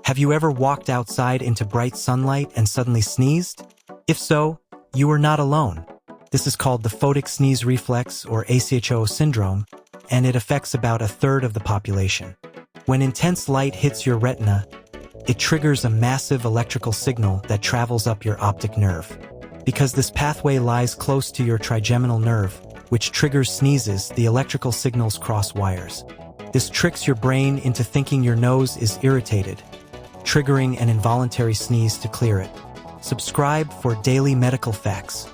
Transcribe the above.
Have you ever walked outside into bright sunlight and suddenly sneezed? If so, you are not alone. This is called the Photic Sneeze Reflex, or ACHOO Syndrome, and it affects about a third of the population. When intense light hits your retina, it triggers a massive electrical signal that travels up your optic nerve. Because this pathway lies close to your trigeminal nerve, which triggers sneezes, the electrical signals cross wires. This tricks your brain into thinking your nose is irritated, triggering an involuntary sneeze to clear it. Subscribe for daily medical facts.